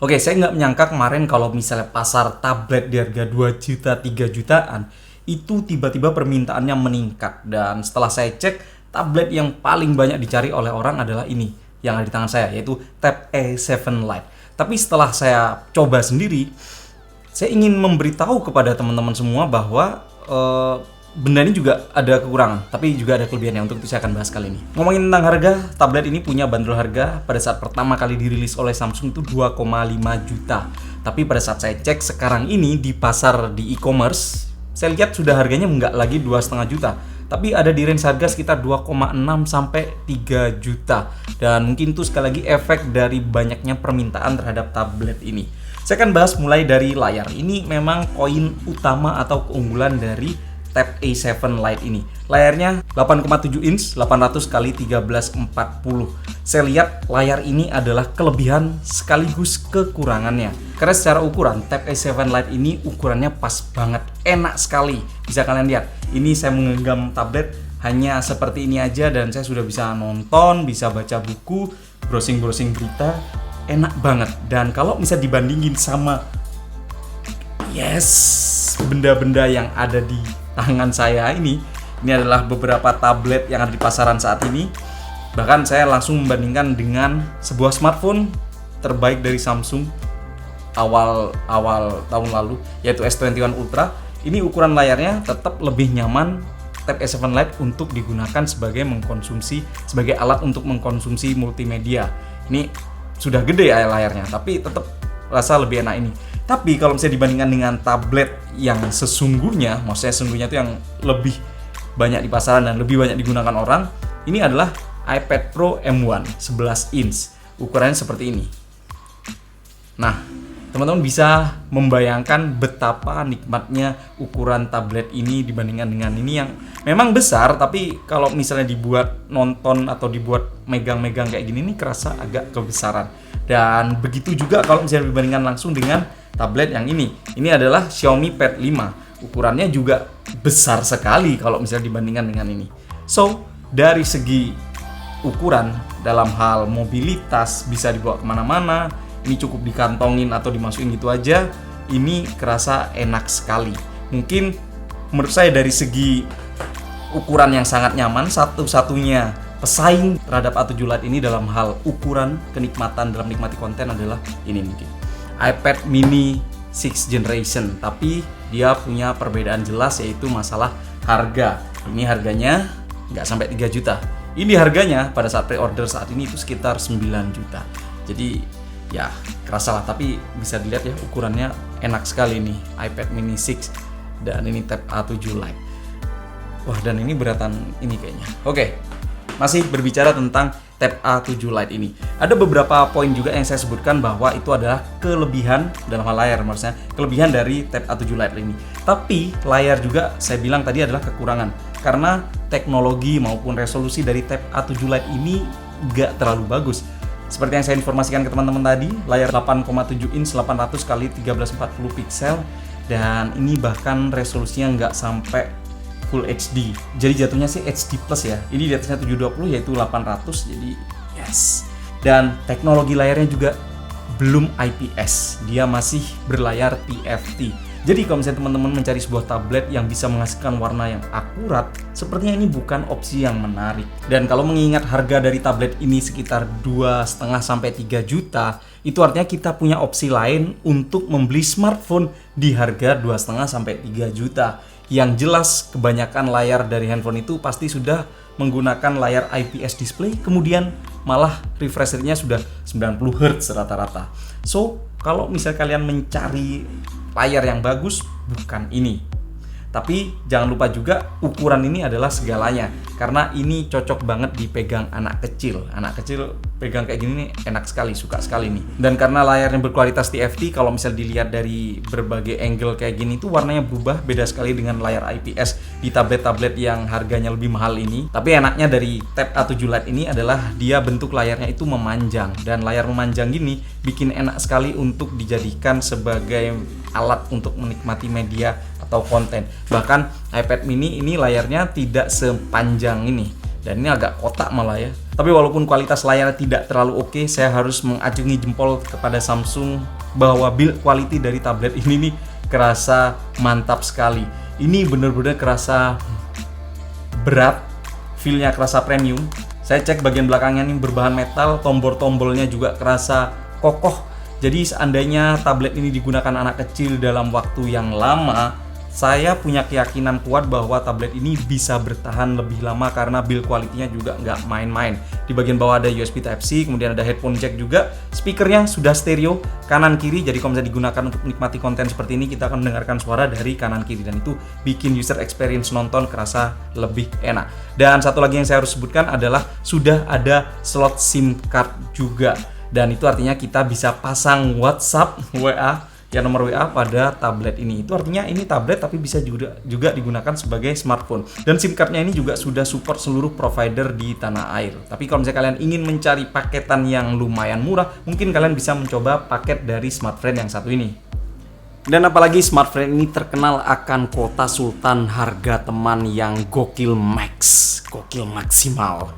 Oke, saya nggak menyangka kemarin kalau misalnya pasar tablet di harga 2 juta, 3 jutaan, itu tiba-tiba permintaannya meningkat. Dan setelah saya cek, tablet yang paling banyak dicari oleh orang adalah ini, yang ada di tangan saya, yaitu Tab A7 Lite. Tapi setelah saya coba sendiri, saya ingin memberitahu kepada teman-teman semua bahwa benda ini juga ada kekurangan, tapi juga ada kelebihannya. Untuk itu saya akan bahas kali ini. Ngomongin tentang harga, tablet ini punya bandrol harga pada saat pertama kali dirilis oleh Samsung itu 2,5 juta. Tapi pada saat saya cek sekarang ini di pasar di e-commerce, saya lihat sudah harganya nggak lagi 2,5 juta. Tapi ada di range harga sekitar 2,6 sampai 3 juta. Dan mungkin itu sekali lagi efek dari banyaknya permintaan terhadap tablet ini. Saya akan bahas mulai dari layar. Ini memang poin utama atau keunggulan dari Tab A7 Lite ini. Layarnya 8,7 inch 800 x 1340. Saya lihat layar ini adalah kelebihan sekaligus kekurangannya. Karena secara ukuran Tab A7 Lite ini ukurannya pas banget, enak sekali. Bisa kalian lihat. Ini saya menggenggam tablet hanya seperti ini aja dan saya sudah bisa nonton, bisa baca buku, browsing-browsing berita, enak banget. Dan kalau misalnya dibandingin sama benda-benda yang ada di tangan saya ini adalah beberapa tablet yang ada di pasaran saat ini. Bahkan saya langsung membandingkan dengan sebuah smartphone terbaik dari Samsung awal tahun lalu, yaitu S21 Ultra. Ini ukuran layarnya tetap lebih nyaman Tab A7 Lite untuk digunakan sebagai alat untuk mengkonsumsi multimedia. Ini sudah gede ya layarnya, tapi tetap rasa lebih enak ini. Tapi kalau misalnya dibandingkan dengan tablet yang sesungguhnya, maksudnya sesungguhnya itu yang lebih banyak di pasaran dan lebih banyak digunakan orang, ini adalah iPad Pro M1 11 inch. Ukurannya seperti ini. Nah, teman-teman bisa membayangkan betapa nikmatnya ukuran tablet ini dibandingkan dengan ini yang memang besar, tapi kalau misalnya dibuat nonton atau dibuat megang-megang kayak gini, ini kerasa agak kebesaran. Dan begitu juga kalau misalnya dibandingkan langsung dengan tablet yang ini. Ini adalah Xiaomi Pad 5. Ukurannya juga besar sekali kalau misalnya dibandingkan dengan ini. So, dari segi ukuran dalam hal mobilitas bisa dibawa kemana-mana, ini cukup dikantongin atau dimasukin gitu aja, ini kerasa enak sekali. Mungkin menurut saya dari segi ukuran yang sangat nyaman, satu-satunya pesaing terhadap A7 Lite ini dalam hal ukuran, kenikmatan dalam menikmati konten adalah ini mungkin iPad mini 6th generation, tapi dia punya perbedaan jelas yaitu masalah harga. Ini harganya nggak sampai 3 juta. Ini harganya pada saat pre-order saat ini itu sekitar 9 juta. Jadi ya kerasa lah, tapi bisa dilihat ya ukurannya enak sekali nih iPad mini 6 dan ini Tab A7 Lite. Wah, dan ini beratan ini kayaknya. Oke, masih berbicara tentang Tab A7 Lite ini. Ada beberapa poin juga yang saya sebutkan bahwa itu adalah kelebihan dalam hal layar, maksudnya kelebihan dari Tab A7 Lite ini. Tapi layar juga saya bilang tadi adalah kekurangan. Karena teknologi maupun resolusi dari Tab A7 Lite ini nggak terlalu bagus. Seperti yang saya informasikan ke teman-teman tadi, layar 8,7 inch 800 x 1340 pixel, dan ini bahkan resolusinya nggak sampai Full HD. Jadi jatuhnya sih HD plus ya. Ini di atasnya 720 yaitu 800. Jadi yes. Dan teknologi layarnya juga belum IPS. Dia masih berlayar TFT. Jadi kalau misalnya teman-teman mencari sebuah tablet yang bisa menghasilkan warna yang akurat, sepertinya ini bukan opsi yang menarik. Dan kalau mengingat harga dari tablet ini sekitar 2,5 sampai 3 juta, itu artinya kita punya opsi lain untuk membeli smartphone di harga 2,5 sampai 3 juta. Yang jelas kebanyakan layar dari handphone itu pasti sudah menggunakan layar IPS display, kemudian malah refresh rate-nya sudah 90 Hz rata-rata. So, kalau misalnya kalian mencari layar yang bagus, bukan ini. Tapi jangan lupa juga ukuran ini adalah segalanya, karena ini cocok banget dipegang anak kecil. Anak kecil pegang kayak gini nih enak sekali, suka sekali nih. Dan karena layarnya berkualitas TFT, kalau misal dilihat dari berbagai angle kayak gini tuh warnanya berubah, beda sekali dengan layar IPS di tablet-tablet yang harganya lebih mahal ini. Tapi enaknya dari Tab A7 Lite ini adalah dia bentuk layarnya itu memanjang, dan layar memanjang gini bikin enak sekali untuk dijadikan sebagai alat untuk menikmati media atau konten. Bahkan iPad mini ini layarnya tidak sepanjang ini. Dan ini agak kotak malah ya. Tapi walaupun kualitas layarnya tidak terlalu oke, saya harus mengacungi jempol kepada Samsung bahwa build quality dari tablet ini nih kerasa mantap sekali. Ini bener-bener kerasa berat, feel-nya kerasa premium. Saya cek bagian belakangnya ini berbahan metal, tombol-tombolnya juga kerasa kokoh. Jadi seandainya tablet ini digunakan anak kecil dalam waktu yang lama, saya punya keyakinan kuat bahwa tablet ini bisa bertahan lebih lama karena build quality-nya juga nggak main-main. Di bagian bawah ada USB Type-C, kemudian ada headphone jack juga. Speakernya sudah stereo kanan kiri, jadi kalau misalnya digunakan untuk menikmati konten seperti ini, kita akan mendengarkan suara dari kanan kiri dan itu bikin user experience nonton kerasa lebih enak. Dan satu lagi yang saya harus sebutkan adalah sudah ada slot SIM card juga. Dan itu artinya kita bisa pasang WhatsApp, WA, ya nomor WA pada tablet ini. Itu artinya ini tablet tapi bisa juga digunakan sebagai smartphone. Dan SIM card-nya ini juga sudah support seluruh provider di tanah air. Tapi kalau misalnya kalian ingin mencari paketan yang lumayan murah, mungkin kalian bisa mencoba paket dari Smartfren yang satu ini. Dan apalagi Smartfren ini terkenal akan kuota sultan harga teman yang gokil max, gokil maksimal.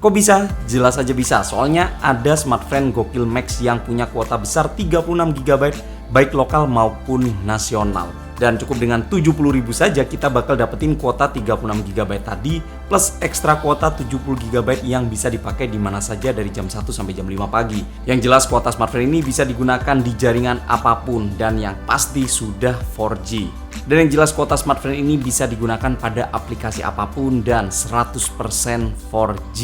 Kok bisa? Jelas aja bisa. Soalnya ada Smartfren gokil max yang punya kuota besar 36 GB baik lokal maupun nasional. Dan cukup dengan 70.000 saja kita bakal dapetin kuota 36 GB tadi plus ekstra kuota 70 GB yang bisa dipakai di mana saja dari jam 1 sampai jam 5 pagi. Yang jelas kuota Smartfren ini bisa digunakan di jaringan apapun dan yang pasti sudah 4G. Dan yang jelas kuota Smartfren ini bisa digunakan pada aplikasi apapun dan 100% 4G.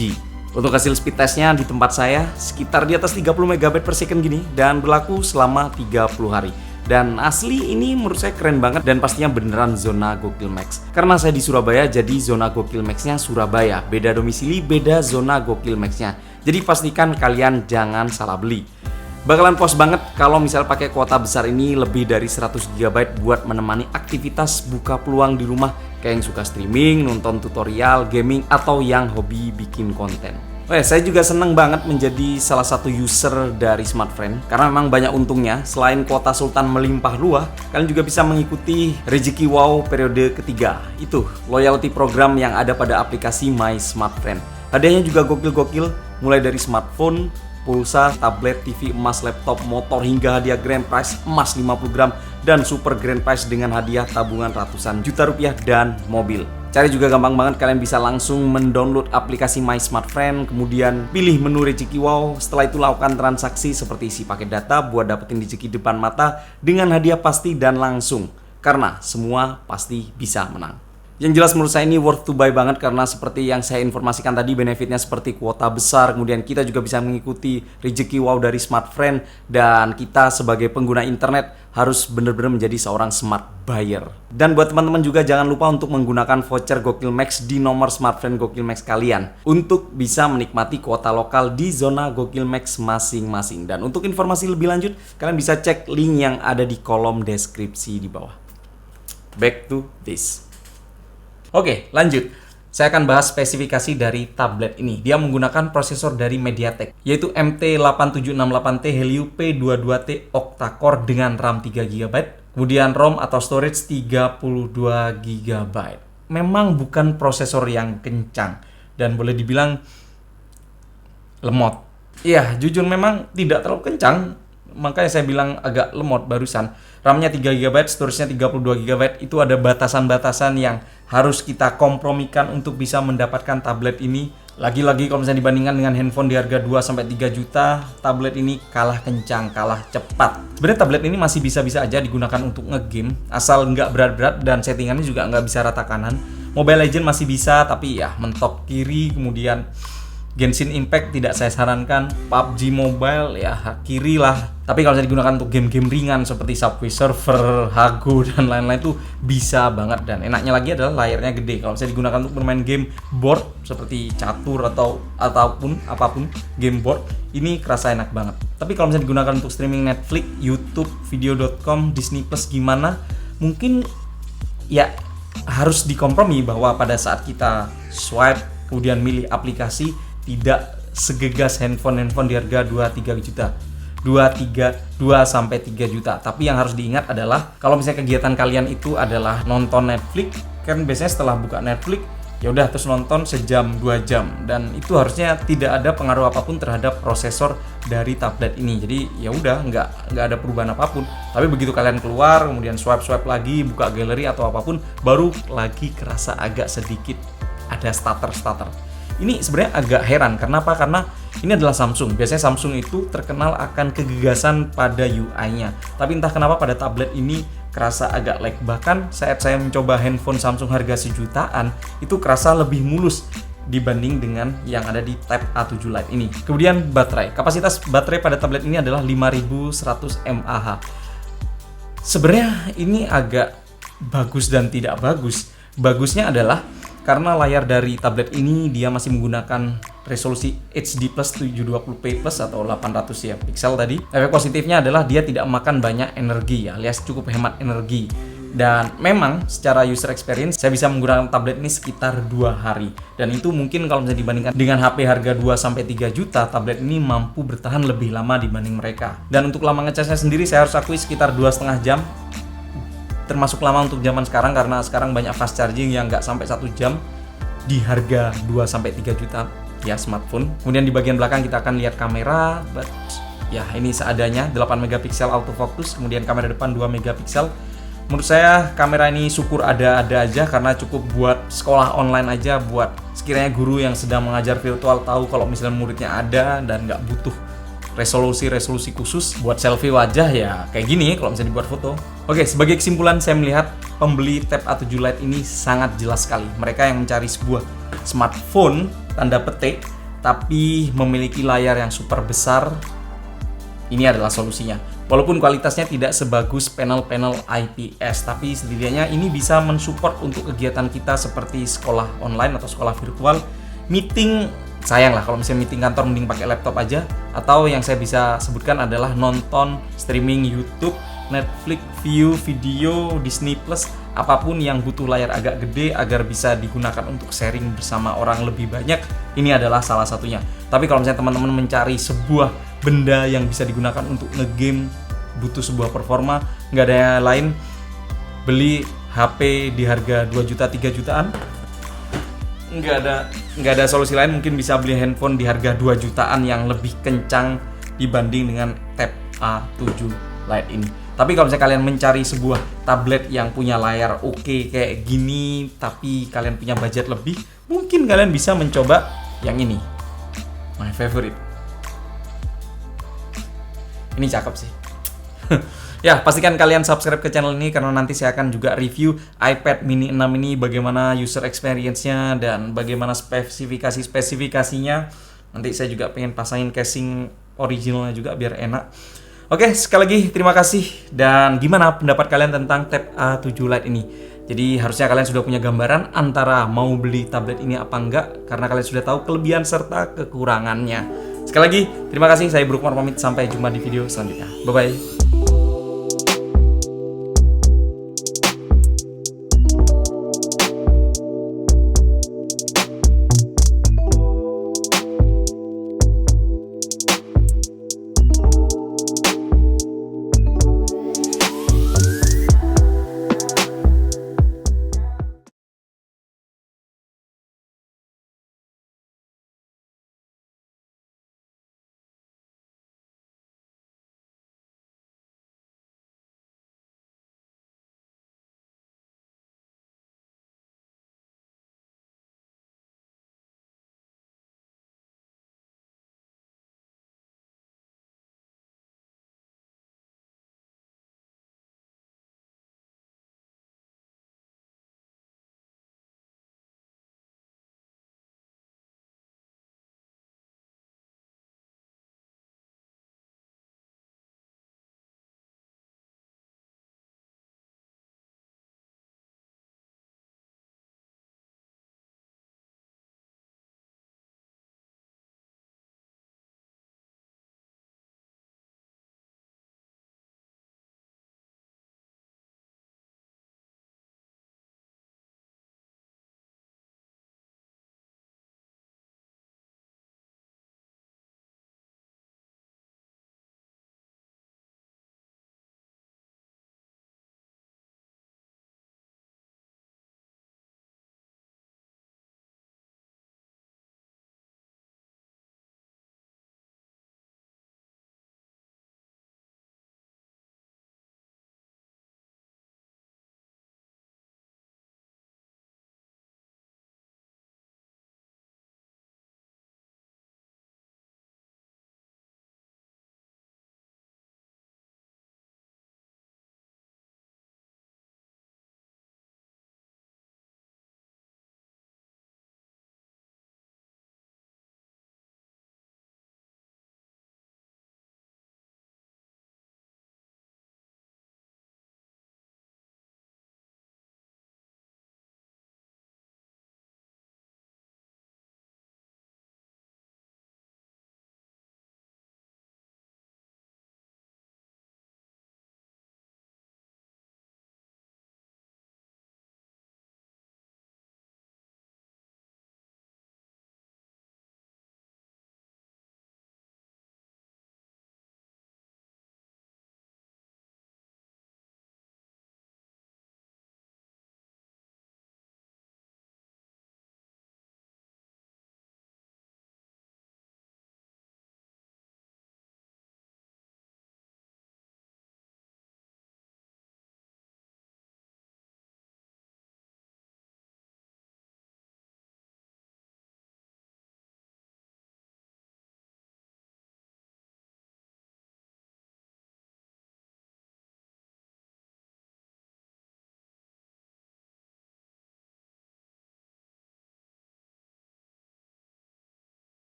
Untuk hasil speed testnya di tempat saya sekitar di atas 30 MB per second gini dan berlaku selama 30 hari. Dan asli ini menurut saya keren banget dan pastinya beneran zona gokil max. Karena saya di Surabaya jadi zona gokil maxnya Surabaya. Beda domisili, beda zona gokil maxnya. Jadi pastikan kalian jangan salah beli. Bakalan puas banget kalau misal pakai kuota besar ini lebih dari 100 GB buat menemani aktivitas buka peluang di rumah kayak yang suka streaming, nonton tutorial, gaming, atau yang hobi bikin konten. Saya juga seneng banget menjadi salah satu user dari Smartfren karena memang banyak untungnya. Selain kuota sultan melimpah ruah, kalian juga bisa mengikuti Rezeki Wow periode ketiga. Itu loyalty program yang ada pada aplikasi My Smartfren. Hadiahnya juga gokil-gokil, mulai dari smartphone, pulsa, tablet, TV emas, laptop, motor, hingga hadiah grand prize emas 50 gram dan super grand prize dengan hadiah tabungan ratusan juta rupiah dan mobil. Cari juga gampang banget, kalian bisa langsung mendownload aplikasi My Smartfren, kemudian pilih menu Rezeki Wow. Setelah itu lakukan transaksi seperti isi paket data buat dapetin rezeki depan mata dengan hadiah pasti dan langsung. Karena semua pasti bisa menang. Yang jelas menurut saya ini worth to buy banget karena seperti yang saya informasikan tadi, benefitnya seperti kuota besar, kemudian kita juga bisa mengikuti Rezeki Wow dari Smartfren, dan kita sebagai pengguna internet harus benar-benar menjadi seorang smart buyer. Dan buat teman-teman juga jangan lupa untuk menggunakan voucher Gokil Max di nomor Smartfren Gokil Max kalian untuk bisa menikmati kuota lokal di zona Gokil Max masing-masing. Dan untuk informasi lebih lanjut kalian bisa cek link yang ada di kolom deskripsi di bawah. Back to this. Oke, lanjut. Saya akan bahas spesifikasi dari tablet ini. Dia menggunakan prosesor dari MediaTek, yaitu MT8768T Helio P22T octa-core dengan RAM 3 GB, kemudian ROM atau storage 32 GB. Memang bukan prosesor yang kencang dan boleh dibilang lemot. Iya, jujur memang tidak terlalu kencang, makanya saya bilang agak lemot barusan. RAM-nya 3 GB, storage-nya 32 GB, itu ada batasan-batasan yang harus kita kompromikan untuk bisa mendapatkan tablet ini. Lagi-lagi kalau misalnya dibandingkan dengan handphone di harga 2-3 juta, tablet ini kalah kencang, kalah cepat. Sebenarnya tablet ini masih bisa-bisa aja digunakan untuk nge-game, asal nggak berat-berat dan settingannya juga nggak bisa rata kanan. Mobile Legends masih bisa, tapi ya mentok kiri, kemudian Genshin Impact tidak saya sarankan, PUBG Mobile ya kiri lah. Tapi kalau saya digunakan untuk game-game ringan seperti Subway Surfer, Hago dan lain-lain itu bisa banget. Dan enaknya lagi adalah layarnya gede. Kalau saya digunakan untuk bermain game board seperti catur ataupun apapun game board, ini kerasa enak banget. Tapi kalau misalnya digunakan untuk streaming Netflix, YouTube, video.com, Disney Plus gimana, mungkin ya harus dikompromi bahwa pada saat kita swipe kemudian milih aplikasi tidak segegas handphone di harga 2-3 juta. 2-3 sampai 3 juta. Tapi yang harus diingat adalah kalau misalnya kegiatan kalian itu adalah nonton Netflix, kan biasanya setelah buka Netflix Ya udah terus nonton sejam 2 jam, dan itu harusnya tidak ada pengaruh apapun terhadap prosesor dari tablet ini. Jadi ya udah nggak ada perubahan apapun. Tapi begitu kalian keluar kemudian swipe lagi, buka galeri atau apapun, baru lagi kerasa agak sedikit ada stutter. Ini sebenarnya agak heran. Kenapa? Karena ini adalah Samsung. Biasanya Samsung itu terkenal akan kegegasan pada UI-nya. Tapi entah kenapa pada tablet ini kerasa agak lag. Bahkan saat saya mencoba handphone Samsung harga sejutaan, itu kerasa lebih mulus dibanding dengan yang ada di Tab A7 Lite ini. Kemudian baterai. Kapasitas baterai pada tablet ini adalah 5100 mAh. Sebenarnya ini agak bagus dan tidak bagus. Bagusnya adalah karena layar dari tablet ini dia masih menggunakan resolusi HD plus 720p plus atau 800 ya pixel tadi. Efek positifnya adalah dia tidak makan banyak energi alias cukup hemat energi. Dan memang secara user experience saya bisa menggunakan tablet ini sekitar 2 hari. Dan itu mungkin kalau misalnya dibandingkan dengan HP harga 2-3 juta, tablet ini mampu bertahan lebih lama dibanding mereka. Dan untuk lama ngecasnya sendiri saya harus akui sekitar 2,5 jam. Termasuk lama untuk zaman sekarang karena sekarang banyak fast charging yang nggak sampai 1 jam di harga 2-3 juta ya smartphone. Kemudian di bagian belakang kita akan lihat kamera, ya ini seadanya 8 megapiksel autofocus, kemudian kamera depan 2 megapiksel. Menurut saya kamera ini syukur ada aja karena cukup buat sekolah online aja, buat sekiranya guru yang sedang mengajar virtual tahu kalau misalnya muridnya ada dan nggak butuh resolusi khusus buat selfie wajah ya kayak gini kalau misalnya dibuat foto. Oke, sebagai kesimpulan saya melihat pembeli Tab A7 Lite ini sangat jelas sekali. Mereka yang mencari sebuah smartphone tanda petik tapi memiliki layar yang super besar, ini adalah solusinya. Walaupun kualitasnya tidak sebagus panel-panel IPS, tapi setidaknya ini bisa mensupport untuk kegiatan kita seperti sekolah online atau sekolah virtual, meeting. Sayang lah kalau misalnya meeting kantor mending pakai laptop aja, atau yang saya bisa sebutkan adalah nonton streaming YouTube, Netflix, view video, Disney Plus, apapun yang butuh layar agak gede agar bisa digunakan untuk sharing bersama orang lebih banyak, ini adalah salah satunya. Tapi kalau misalnya teman-teman mencari sebuah benda yang bisa digunakan untuk ngegame, butuh sebuah performa, nggak ada yang lain, beli HP di harga 2 juta 3 jutaan. Nggak ada solusi lain, mungkin bisa beli handphone di harga 2 jutaan yang lebih kencang dibanding dengan Tab A7 Lite ini. Tapi kalau misalnya kalian mencari sebuah tablet yang punya layar oke kayak gini, tapi kalian punya budget lebih, mungkin kalian bisa mencoba yang ini. My favorite. Ini cakep sih. Ya, pastikan kalian subscribe ke channel ini karena nanti saya akan juga review iPad mini 6 ini, bagaimana user experience-nya dan bagaimana spesifikasinya. Nanti saya juga pengen pasangin casing originalnya juga biar enak. Oke, sekali lagi terima kasih. Dan gimana pendapat kalian tentang Tab A7 Lite ini? Jadi harusnya kalian sudah punya gambaran antara mau beli tablet ini apa enggak, karena kalian sudah tahu kelebihan serta kekurangannya. Sekali lagi terima kasih, saya Brookmar pamit, sampai jumpa di video selanjutnya. Bye bye.